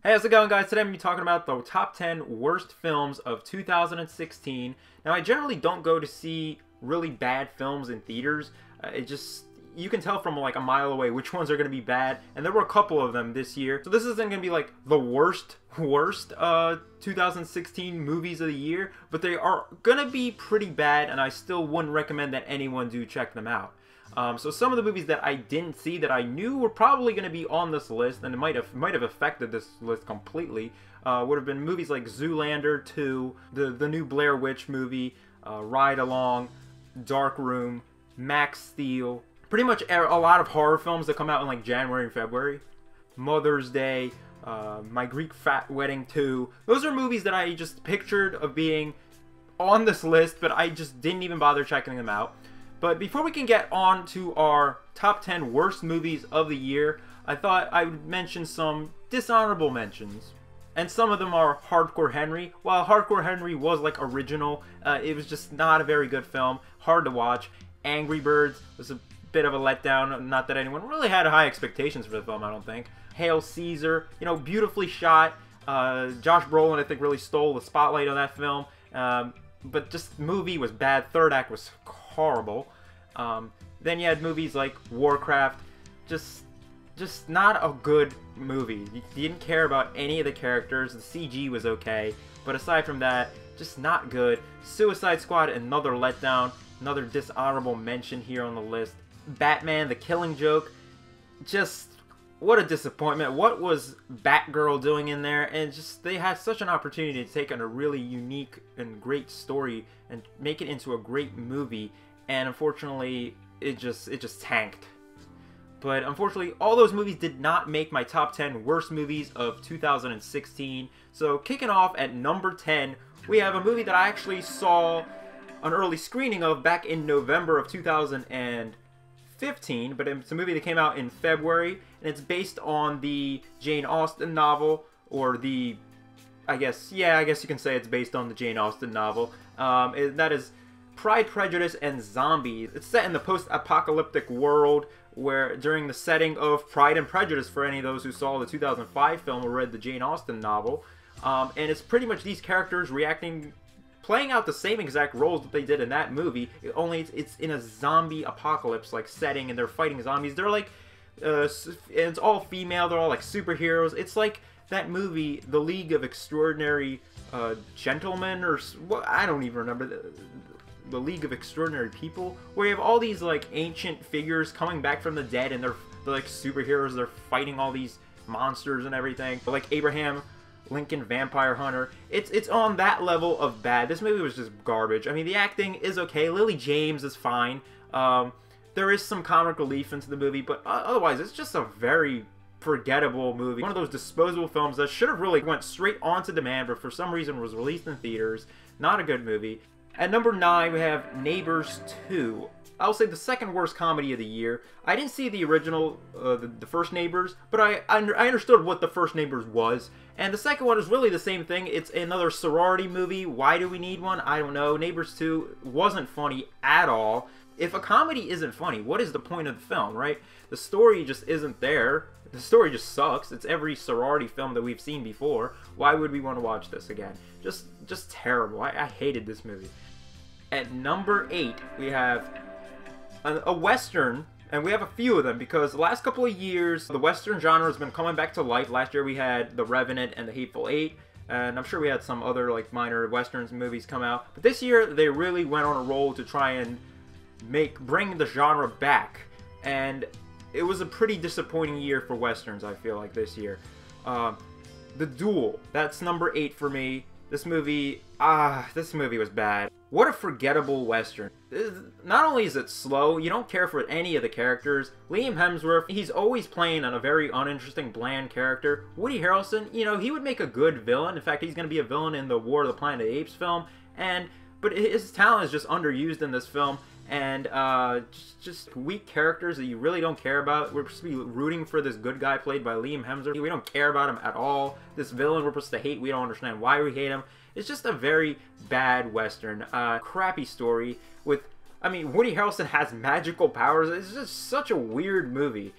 Hey, how's it going, guys? Today I'm going to be talking about the top 10 worst films of 2016. Now, I generally don't go to see really bad films in theaters. You can tell from like a mile away which ones are going to be bad, and there were a couple of them this year. So this isn't going to be like the worst 2016 movies of the year, but they are going to be pretty bad, and I still wouldn't recommend that anyone do check them out. So some of the movies that I didn't see that I knew were probably going to be on this list, and it might have affected this list completely, would have been movies like Zoolander 2, the new Blair Witch movie, Ride Along, Dark Room, Max Steel, pretty much a lot of horror films that come out in like January and February, Mother's Day, My Greek Fat Wedding 2. Those are movies that I just pictured of being on this list, but I just didn't even bother checking them out. But before we can get on to our top 10 worst movies of the year, I thought I would mention some dishonorable mentions. And some of them are Hardcore Henry. While Hardcore Henry was like original, it was just not a very good film, hard to watch. Angry Birds was a bit of a letdown, not that anyone really had high expectations for the film, I don't think. Hail Caesar, you know, beautifully shot. Josh Brolin, I think, really stole the spotlight on that film. But just the movie was bad. Third act was horrible. Then you had movies like Warcraft, just not a good movie. You didn't care about any of the characters. The CG was okay, but aside from that, just not good. Suicide Squad, another letdown, another dishonorable mention here on the list. Batman: The Killing Joke, just what a disappointment. What was Batgirl doing in there? And just they had such an opportunity to take on a really unique and great story and make it into a great movie. And unfortunately, it just tanked. But unfortunately, all those movies did not make my top 10 worst movies of 2016. So kicking off at number 10, we have a movie that I actually saw an early screening of back in November of 2015. But it's a movie that came out in February, and it's based on the Jane Austen novel, or I guess you can say it's based on the Jane Austen novel. That is Pride, Prejudice, and Zombies. It's set in the post-apocalyptic world where, during the setting of Pride and Prejudice, for any of those who saw the 2005 film or read the Jane Austen novel, and it's pretty much these characters playing out the same exact roles that they did in that movie, only it's in a zombie apocalypse like setting, and they're fighting zombies. They're like, it's all female, they're all like superheroes. It's like that movie, The League of Extraordinary Gentlemen, or what, I don't even remember the League of Extraordinary People, where you have all these like ancient figures coming back from the dead, and they're like superheroes. They're fighting all these monsters and everything, like Abraham Lincoln Vampire Hunter. It's on that level of bad. This movie was just garbage. I mean, the acting is okay. Lily James is fine. There is some comic relief into the movie, but otherwise it's just a very forgettable movie. One of those disposable films that should have really went straight onto demand, but for some reason was released in theaters. Not a good movie. At number 9, we have Neighbors 2. I'll say the second worst comedy of the year. I didn't see the original, the first Neighbors, but I understood what the first Neighbors was. And the second one is really the same thing. It's another sorority movie. Why do we need one? I don't know. Neighbors 2 wasn't funny at all. If a comedy isn't funny, what is the point of the film, right? The story just isn't there. The story just sucks. It's every sorority film that we've seen before. Why would we want to watch this again? Just terrible. I hated this movie. At number 8, we have a Western, and we have a few of them because the last couple of years, the Western genre has been coming back to life. Last year we had The Revenant and The Hateful Eight, and I'm sure we had some other like minor Westerns movies come out. But this year, they really went on a roll to try and bring the genre back, and it was a pretty disappointing year for Westerns, I feel like, this year. The Duel, that's number 8 for me. This movie was bad. What a forgettable Western. Not only is it slow, you don't care for any of the characters. Liam Hemsworth, he's always playing a very uninteresting, bland character. Woody Harrelson, you know, he would make a good villain. In fact, he's going to be a villain in the War of the Planet of the Apes film. But his talent is just underused in this film. And just weak characters that you really don't care about. We're supposed to be rooting for this good guy played by Liam Hemsworth. We don't care about him at all. This villain we're supposed to hate, we don't understand why we hate him. It's just a very bad Western. Crappy story with, I mean, Woody Harrelson has magical powers. It's just such a weird movie.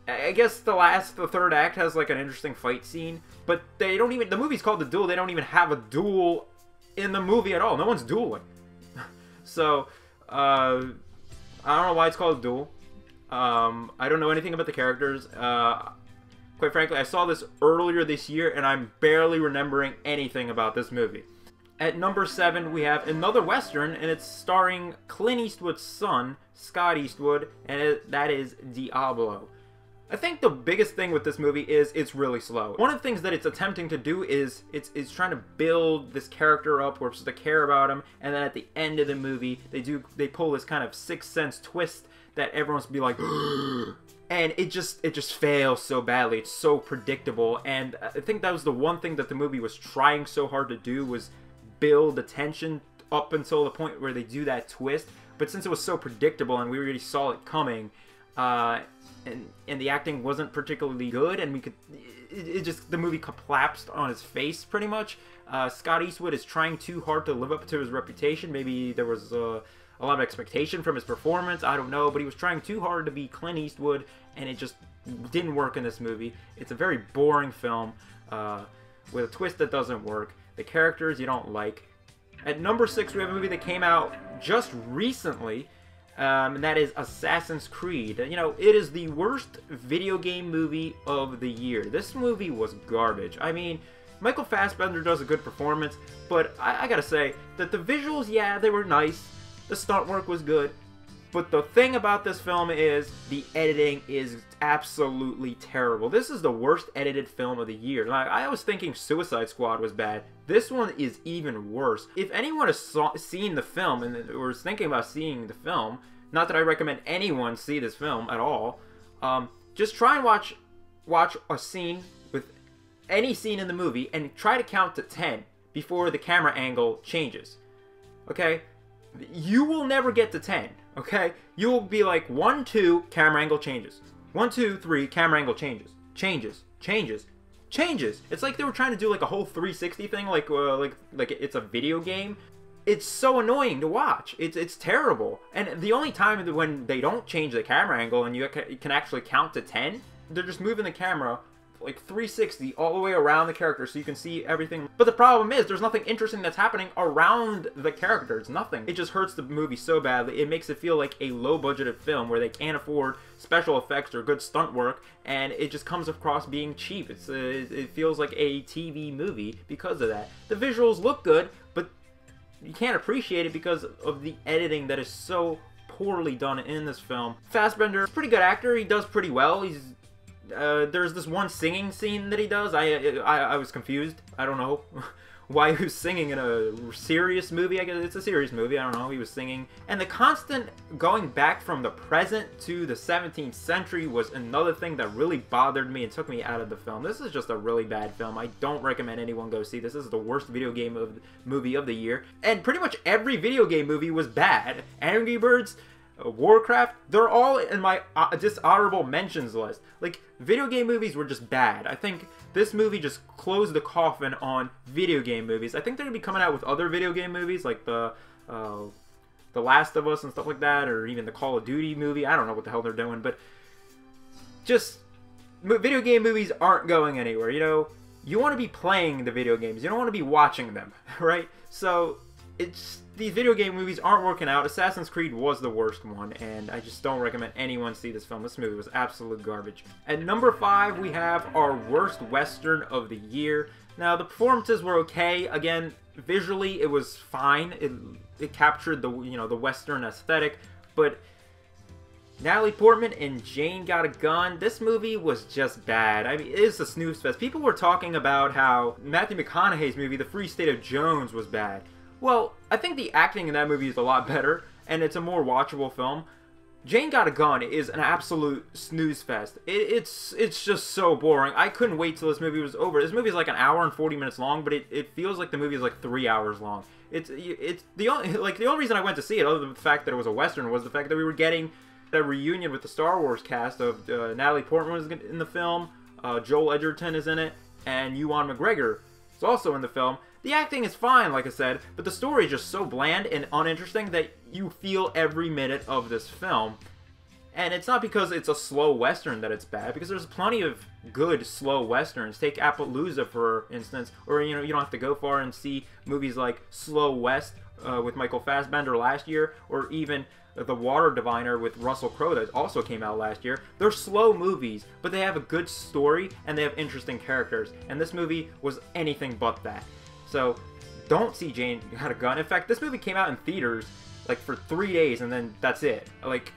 I guess the third act has like an interesting fight scene, but they don't even, the movie's called The Duel, they don't even have a duel in the movie at all. No one's dueling. So, I don't know why it's called Duel. I don't know anything about the characters. Quite frankly, I saw this earlier this year, and I'm barely remembering anything about this movie. At number 7, we have another Western, and it's starring Clint Eastwood's son, Scott Eastwood, and that is Diablo. I think the biggest thing with this movie is it's really slow. One of the things that it's attempting to do is it's trying to build this character up where we're supposed to care about him, and then at the end of the movie, they pull this kind of Sixth Sense twist that everyone's be like, and it just fails so badly. It's so predictable, and I think that was the one thing that the movie was trying so hard to do, was build the tension up until the point where they do that twist. But since it was so predictable and we already saw it coming, and the acting wasn't particularly good, and the movie collapsed on his face pretty much. Scott Eastwood is trying too hard to live up to his reputation. Maybe there was a lot of expectation from his performance, I don't know, but he was trying too hard to be Clint Eastwood, and it just didn't work in this movie. It's a very boring film with a twist that doesn't work. The characters you don't like. At number 6, we have a movie that came out just recently, and that is Assassin's Creed. You know, it is the worst video game movie of the year. This movie was garbage. I mean, Michael Fassbender does a good performance, but I gotta say that the visuals, yeah, they were nice. The stunt work was good. But the thing about this film is the editing is absolutely terrible. This is the worst edited film of the year. Like, I was thinking Suicide Squad was bad. This one is even worse. If anyone has seen the film or is thinking about seeing the film, not that I recommend anyone see this film at all, just try and watch a scene with any scene in the movie and try to count to 10 before the camera angle changes. Okay? You will never get to 10. Okay? You will be like 1, 2, camera angle changes. 1, 2, 3, camera angle changes. Changes. It's like they were trying to do like a whole 360 thing, like it's a video game. It's so annoying to watch. It's terrible. And the only time when they don't change the camera angle and you can actually count to 10, they're just moving the camera like 360 all the way around the character so you can see everything. But the problem is there's nothing interesting that's happening around the characters. Nothing. It just hurts the movie so badly. It makes it feel like a low-budgeted film where they can't afford special effects or good stunt work, and it just comes across being cheap. It feels like a TV movie because of that. The visuals look good, but you can't appreciate it because of the editing that is so poorly done in this film. Fassbender is a pretty good actor. He does pretty well. There's this one singing scene that he does. I was confused. I don't know why he was singing in a serious movie. I guess it's a serious movie. I don't know. He was singing. And the constant going back from the present to the 17th century was another thing that really bothered me and took me out of the film. This is just a really bad film. I don't recommend anyone go see this. This is the worst video game movie of the year. And pretty much every video game movie was bad. Angry Birds, Warcraft, they're all in my dishonorable mentions list. Like, video game movies were just bad. I think this movie just closed the coffin on video game movies. I think they're going to be coming out with other video game movies, like the Last of Us and stuff like that, or even the Call of Duty movie. I don't know what the hell they're doing, but just video game movies aren't going anywhere. You know, you want to be playing the video games. You don't want to be watching them, right? So these video game movies aren't working out. Assassin's Creed was the worst one, and I just don't recommend anyone see this film. This movie was absolute garbage. At number 5, we have our worst Western of the year. Now, the performances were okay. Again, visually, it was fine. It captured the Western aesthetic, but Natalie Portman and Jane Got a Gun, this movie was just bad. I mean, it is a snooze fest. People were talking about how Matthew McConaughey's movie, The Free State of Jones, was bad. Well, I think the acting in that movie is a lot better, and it's a more watchable film. Jane Got a Gun is an absolute snooze fest. It's just so boring. I couldn't wait till this movie was over. This movie is like an hour and 40 minutes long, but it feels like the movie is like 3 hours long. It's the only reason I went to see it, other than the fact that it was a Western, was the fact that we were getting a reunion with the Star Wars cast of Natalie Portman was in the film, Joel Edgerton is in it, and Ewan McGregor is also in the film. The acting is fine, like I said, but the story is just so bland and uninteresting that you feel every minute of this film. And it's not because it's a slow Western that it's bad, because there's plenty of good slow Westerns. Take Appaloosa, for instance, or, you know, you don't have to go far and see movies like Slow West with Michael Fassbender last year, or even The Water Diviner with Russell Crowe that also came out last year. They're slow movies, but they have a good story and they have interesting characters. And this movie was anything but that. So don't see Jane Got a Gun. In fact, this movie came out in theaters like for 3 days and then that's it. Like,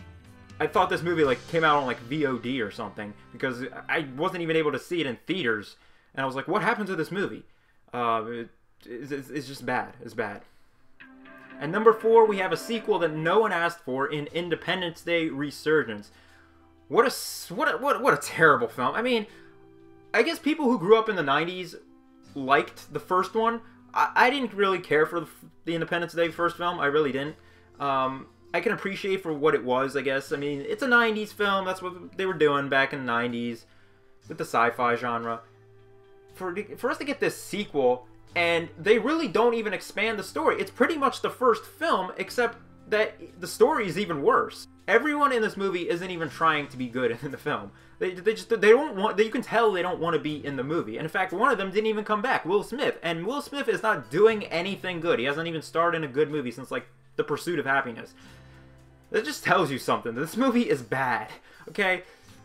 I thought this movie like came out on like VOD or something because I wasn't even able to see it in theaters. And I was like, what happened to this movie? It's just bad. It's bad. And number 4, we have a sequel that no one asked for in Independence Day: Resurgence. What a terrible film. I mean, I guess people who grew up in the 90s liked the first one. I didn't really care for the Independence Day first film. I really didn't. I can appreciate for what it was, I guess. I mean, it's a 90s film. That's what they were doing back in the 90s with the sci-fi genre. For us to get this sequel, and they really don't even expand the story. It's pretty much the first film, except that the story is even worse. Everyone in this movie isn't even trying to be good in the film. They don't want. You can tell they don't want to be in the movie. And in fact, one of them didn't even come back, Will Smith. And Will Smith is not doing anything good. He hasn't even starred in a good movie since like The Pursuit of Happiness. That just tells you something. This movie is bad. Okay.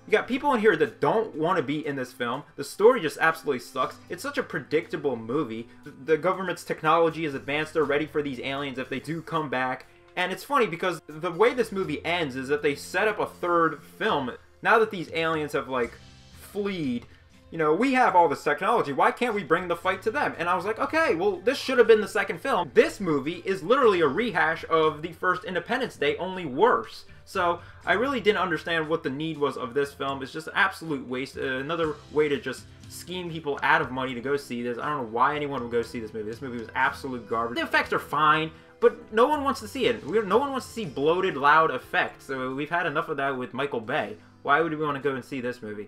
You got people in here that don't want to be in this film. The story just absolutely sucks. It's such a predictable movie. The government's technology is advanced. They're ready for these aliens if they do come back. And it's funny because the way this movie ends is that they set up a third film. Now that these aliens have, like, fleed, you know, we have all this technology. Why can't we bring the fight to them? And I was like, okay, well, this should have been the second film. This movie is literally a rehash of the first Independence Day, only worse. So I really didn't understand what the need was of this film. It's just an absolute waste. Another way to just scheme people out of money to go see this. I don't know why anyone would go see this movie. This movie was absolute garbage. The effects are fine, but no one wants to see it. No one wants to see bloated, loud effects. So we've had enough of that with Michael Bay. Why would we want to go and see this movie?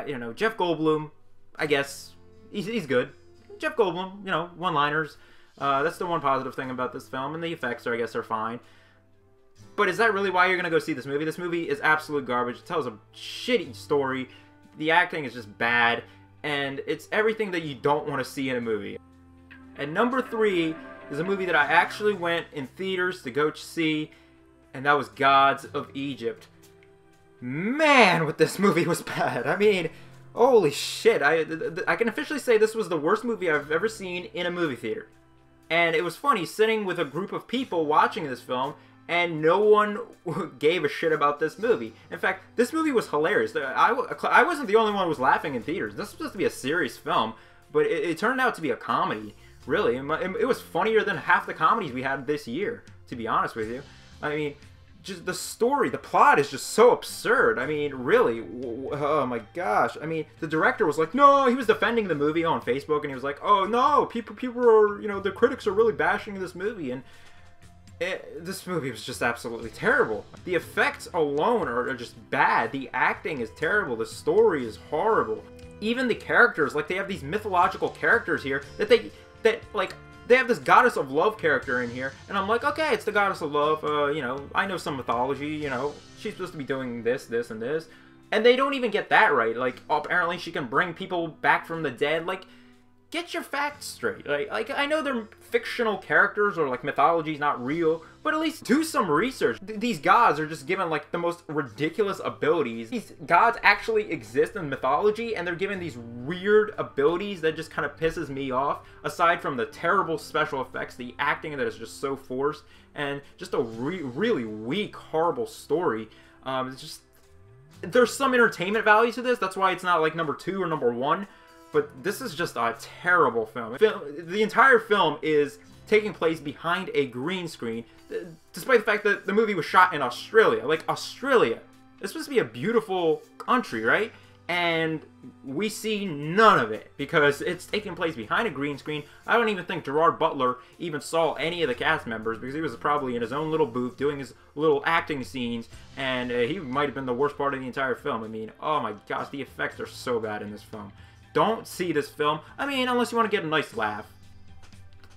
You know, Jeff Goldblum, I guess, he's good. Jeff Goldblum, you know, one-liners. That's the one positive thing about this film, and the effects are, I guess, are fine. But is that really why you're going to go see this movie? This movie is absolute garbage. It tells a shitty story. The acting is just bad. And it's everything that you don't want to see in a movie. And number 3 is a movie that I actually went in theaters to go see. And that was Gods of Egypt. Man, what this movie was bad. I mean, holy shit. I can officially say this was the worst movie I've ever seen in a movie theater. And it was funny sitting with a group of people watching this film, and no one gave a shit about this movie. In fact, this movie was hilarious. I wasn't the only one who was laughing in theaters. This was supposed to be a serious film, but it turned out to be a comedy, really. It was funnier than half the comedies we had this year, to be honest with you. I mean, just the story, the plot is just so absurd. I mean, really, oh my gosh. I mean, the director was like, no, he was defending the movie on Facebook, and he was like, oh no, people are, you know, the critics are really bashing this movie, and this movie was just absolutely terrible. The effects alone are just bad. The acting is terrible. The story is horrible. Even the characters, like, they have these mythological characters here that they have this goddess of love character in here, and I'm like, okay, it's the goddess of love. You know, I know some mythology. You know, she's supposed to be doing this, this, and this, and they don't even get that right. Like, apparently she can bring people back from the dead. Like, get your facts straight. Like I know they're fictional characters, or like mythology's not real, but at least do some research. These gods are just given like the most ridiculous abilities. These gods actually exist in mythology, and they're given these weird abilities that just kind of pisses me off. Aside from the terrible special effects, the acting that is just so forced, and just a really weak, horrible story. It's just, there's some entertainment value to this. That's why it's not like number 2 or number 1. But this is just a terrible film. The entire film is taking place behind a green screen, despite the fact that the movie was shot in Australia. Like, Australia. It's supposed to be a beautiful country, right? And we see none of it because it's taking place behind a green screen. I don't even think Gerard Butler even saw any of the cast members because he was probably in his own little booth doing his little acting scenes, and he might have been the worst part of the entire film. I mean, oh my gosh, the effects are so bad in this film. Don't see this film. I mean, unless you want to get a nice laugh.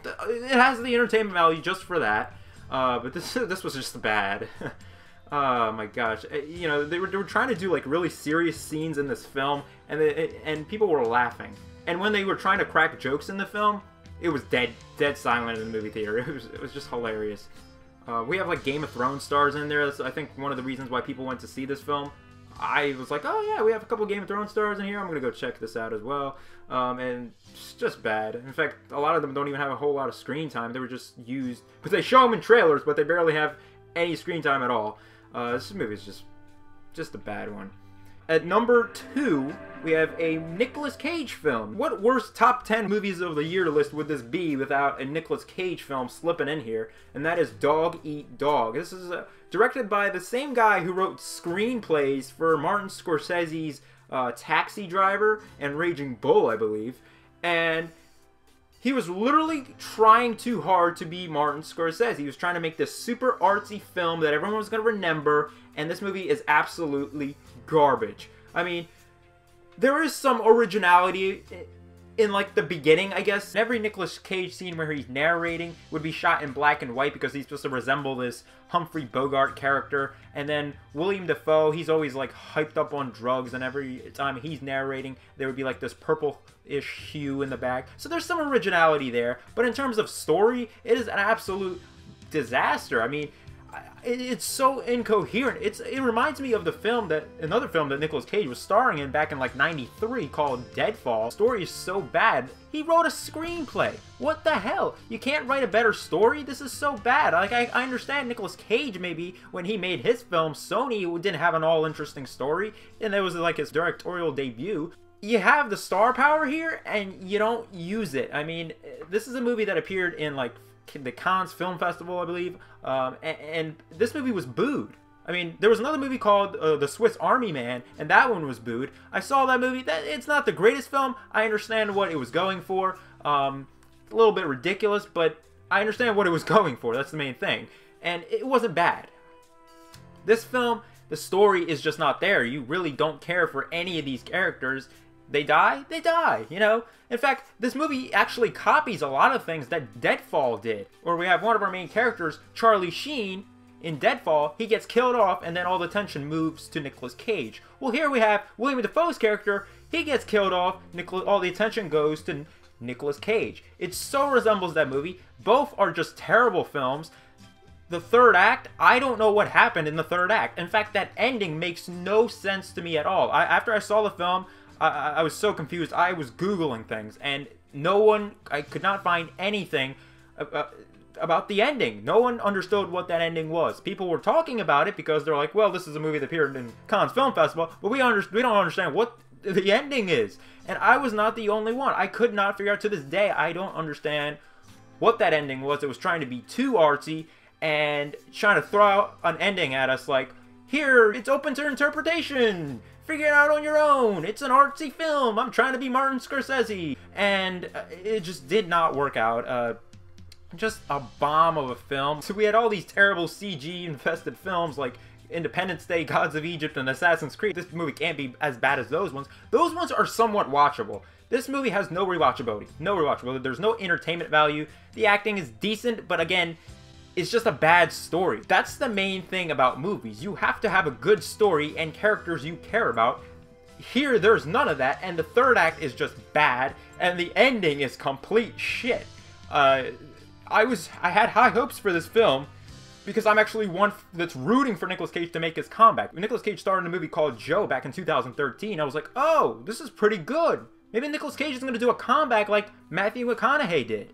It has the entertainment value just for that. But this was just bad. Oh my gosh, you know, they were trying to do like really serious scenes in this film, and people were laughing. And when they were trying to crack jokes in the film, it was dead silent in the movie theater. It was just hilarious. We have like Game of Thrones stars in there. That's, I think, one of the reasons why people went to see this film. I was like, oh yeah, we have a couple Game of Thrones stars in here. I'm gonna go check this out as well. And it's just bad. In fact, a lot of them don't even have a whole lot of screen time. They were just used, but they show them in trailers, but they barely have any screen time at all. This movie is just a bad one. At number 2, we have a Nicolas Cage film. What worst top 10 movies of the year list would this be without a Nicolas Cage film slipping in here? And that is Dog Eat Dog. This is directed by the same guy who wrote screenplays for Martin Scorsese's Taxi Driver and Raging Bull, I believe. And he was literally trying too hard to be Martin Scorsese. He was trying to make this super artsy film that everyone was going to remember, and this movie is absolutely garbage. I mean, there is some originality in like the beginning, I guess. Every Nicolas Cage scene where he's narrating would be shot in black and white because he's supposed to resemble this Humphrey Bogart character. And then William Dafoe, he's always like hyped up on drugs, and every time he's narrating, there would be like this purple-ish hue in the back. So there's some originality there, but in terms of story, it is an absolute disaster. I mean, it's so incoherent. It reminds me of another film that Nicolas Cage was starring in back in like '93 called Deadfall. The story is so bad. He wrote a screenplay. What the hell? You can't write a better story? This is so bad. Like, I understand Nicolas Cage, maybe when he made his film, Sony didn't have an all-interesting story, and it was like his directorial debut. You have the star power here, and you don't use it. I mean, this is a movie that appeared in like the Cannes Film Festival, I believe, and this movie was booed. I mean, there was another movie called The Swiss Army Man, and that one was booed. I saw that movie. It's not the greatest film. I understand what it was going for. A little bit ridiculous, but I understand what it was going for. That's the main thing. And it wasn't bad. This film, the story is just not there. You really don't care for any of these characters. They die, you know? In fact, this movie actually copies a lot of things that Deadfall did. Where we have one of our main characters, Charlie Sheen, in Deadfall, he gets killed off, and then all the tension moves to Nicolas Cage. Well, here we have William Dafoe's character, he gets killed off, all the attention goes to Nicolas Cage. It so resembles that movie. Both are just terrible films. The third act, I don't know what happened in the third act. In fact, that ending makes no sense to me at all. After I saw the film, I was so confused. I was Googling things, and I could not find anything about the ending. No one understood what that ending was. People were talking about it because they're like, well, this is a movie that appeared in Cannes Film Festival, but we don't understand what the ending is. And I was not the only one. I could not figure out to this day. I don't understand what that ending was. It was trying to be too artsy and trying to throw out an ending at us like, here, it's open to interpretation. Figure it out on your own. It's an artsy film. I'm trying to be Martin Scorsese. And it just did not work out. Just a bomb of a film. So we had all these terrible CG-infested films like Independence Day, Gods of Egypt, and Assassin's Creed. This movie can't be as bad as those ones. Those ones are somewhat watchable. This movie has no rewatchability. No rewatchability. There's no entertainment value. The acting is decent, but again, it's just a bad story. That's the main thing about movies. You have to have a good story and characters you care about. Here, there's none of that, and the third act is just bad, and the ending is complete shit. I had high hopes for this film because I'm actually one that's rooting for Nicolas Cage to make his comeback. When Nicolas Cage starred in a movie called Joe back in 2013, I was like, oh, this is pretty good. Maybe Nicolas Cage is going to do a comeback like Matthew McConaughey did.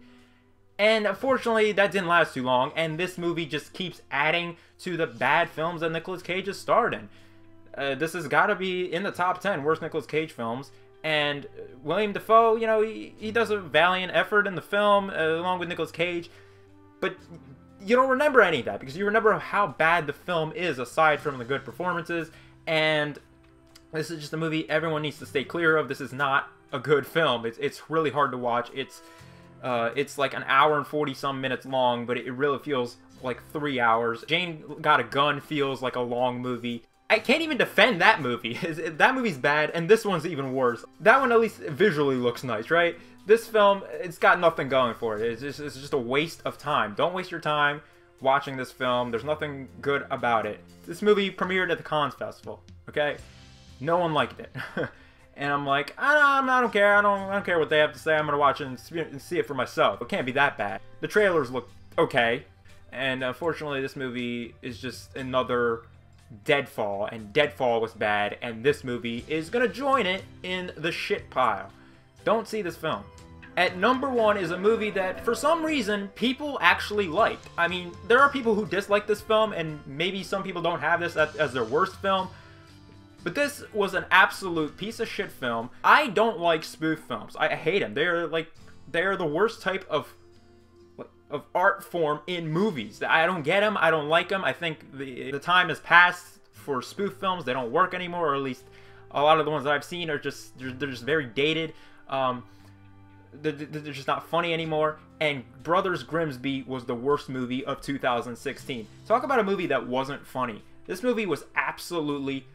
And unfortunately, that didn't last too long, and this movie just keeps adding to the bad films that Nicolas Cage has starred in. This has got to be in the top 10 worst Nicolas Cage films, and William Dafoe, you know, he does a valiant effort in the film, along with Nicolas Cage, but you don't remember any of that, because you remember how bad the film is, aside from the good performances, and this is just a movie everyone needs to stay clear of. This is not a good film. It's really hard to watch. It's like an hour and 40-some minutes long, but it really feels like 3 hours. Jane Got a Gun feels like a long movie. I can't even defend that movie. That movie's bad, and this one's even worse. That one at least visually looks nice, right? This film, it's got nothing going for it. It's just a waste of time. Don't waste your time watching this film. There's nothing good about it. This movie premiered at the Cannes Festival, okay? No one liked it. And I'm like, I don't care. I don't care what they have to say. I'm going to watch it and see it for myself. It can't be that bad. The trailers look okay. And unfortunately, this movie is just another Deadfall. And Deadfall was bad. And this movie is going to join it in the shit pile. Don't see this film. At number 1 is a movie that, for some reason, people actually liked. I mean, there are people who dislike this film, and maybe some people don't have this as their worst film. But this was an absolute piece of shit film. I don't like spoof films. I hate them. They're the worst type of art form in movies. I don't get them. I don't like them. I think the time has passed for spoof films. They don't work anymore, or at least a lot of the ones that I've seen are just they're just very dated. They're just not funny anymore. And Brothers Grimsby was the worst movie of 2016. Talk about a movie that wasn't funny. This movie was absolutely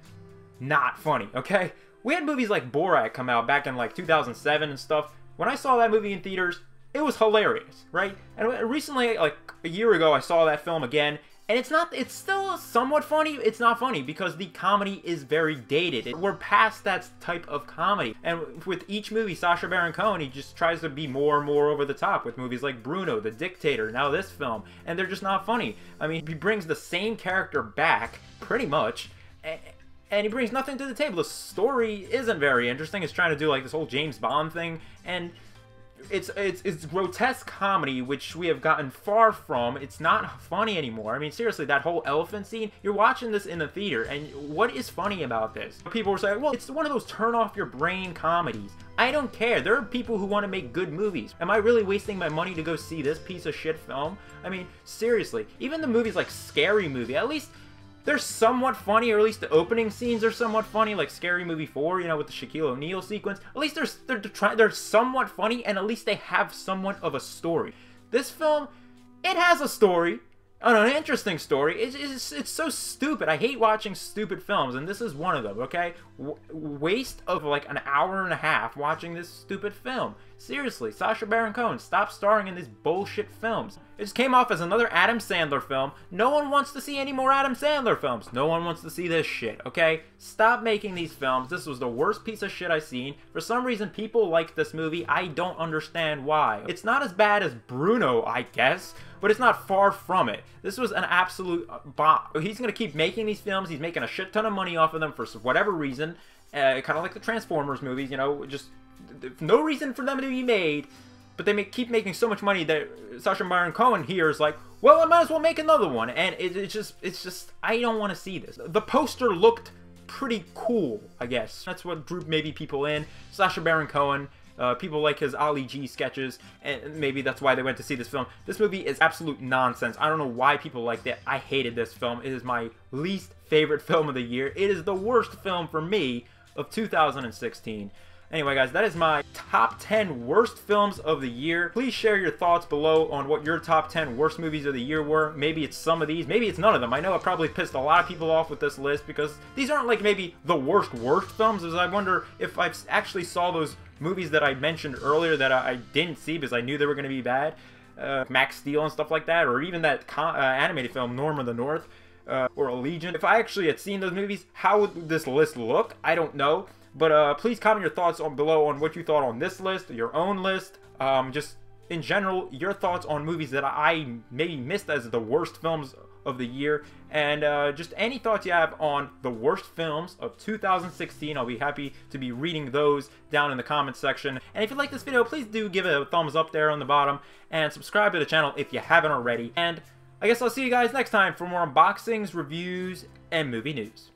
not funny, okay? We had movies like Borat come out back in like 2007 and stuff. When I saw that movie in theaters, it was hilarious, right? And recently, like a year ago, I saw that film again, and it's still somewhat funny. It's not funny because the comedy is very dated. We're past that type of comedy. And with each movie, Sacha Baron Cohen, he just tries to be more and more over the top with movies like Bruno, The Dictator, now this film, and they're just not funny. I mean, he brings the same character back, pretty much, and he brings nothing to the table. The story isn't very interesting. It's trying to do like this whole James Bond thing, and it's grotesque comedy, which we have gotten far from. It's not funny anymore. I mean, seriously, that whole elephant scene, you're watching this in the theater, and what is funny about this? People were saying, well, it's one of those turn off your brain comedies. I don't care. There are people who want to make good movies. Am I really wasting my money to go see this piece of shit film? I mean, seriously, even the movies like Scary Movie, at least they're somewhat funny, or at least the opening scenes are somewhat funny, like Scary Movie 4, you know, with the Shaquille O'Neal sequence. At least they're somewhat funny, and at least they have somewhat of a story. This film, it has a story, an interesting story. It's so stupid. I hate watching stupid films, and this is one of them, okay? Waste of like an hour and a half watching this stupid film. Seriously, Sacha Baron Cohen, stop starring in these bullshit films. It just came off as another Adam Sandler film. No one wants to see any more Adam Sandler films. No one wants to see this shit, okay? Stop making these films. This was the worst piece of shit I've seen. For some reason, people like this movie. I don't understand why. It's not as bad as Bruno, I guess, but it's not far from it. This was an absolute bomb. He's going to keep making these films. He's making a shit ton of money off of them for whatever reason. Kind of like the Transformers movies, you know, just no reason for them to be made, but they keep making so much money that Sacha Baron Cohen here is like, well, I might as well make another one. And it's just, I don't want to see this. The poster looked pretty cool, I guess. That's what drew maybe people in. Sacha Baron Cohen, people like his Ali G sketches, and maybe that's why they went to see this film. This movie is absolute nonsense. I don't know why people liked it. I hated this film. It is my least favorite film of the year. It is the worst film for me of 2016. Anyway, guys, that is my top 10 worst films of the year. Please share your thoughts below on what your top 10 worst movies of the year were. Maybe it's some of these. Maybe it's none of them. I know I probably pissed a lot of people off with this list because these aren't like maybe the worst films. As I wonder if I actually saw those movies that I mentioned earlier that I didn't see because I knew they were going to be bad. Max Steel and stuff like that. Or even that animated film, Norm of the North. Or Allegiant. If I actually had seen those movies, how would this list look? I don't know. But please comment your thoughts below on what you thought on this list, your own list. Just in general, your thoughts on movies that I maybe missed as the worst films of the year. And just any thoughts you have on the worst films of 2016. I'll be happy to be reading those down in the comments section. And if you like this video, please do give it a thumbs up there on the bottom. And subscribe to the channel if you haven't already. And I guess I'll see you guys next time for more unboxings, reviews, and movie news.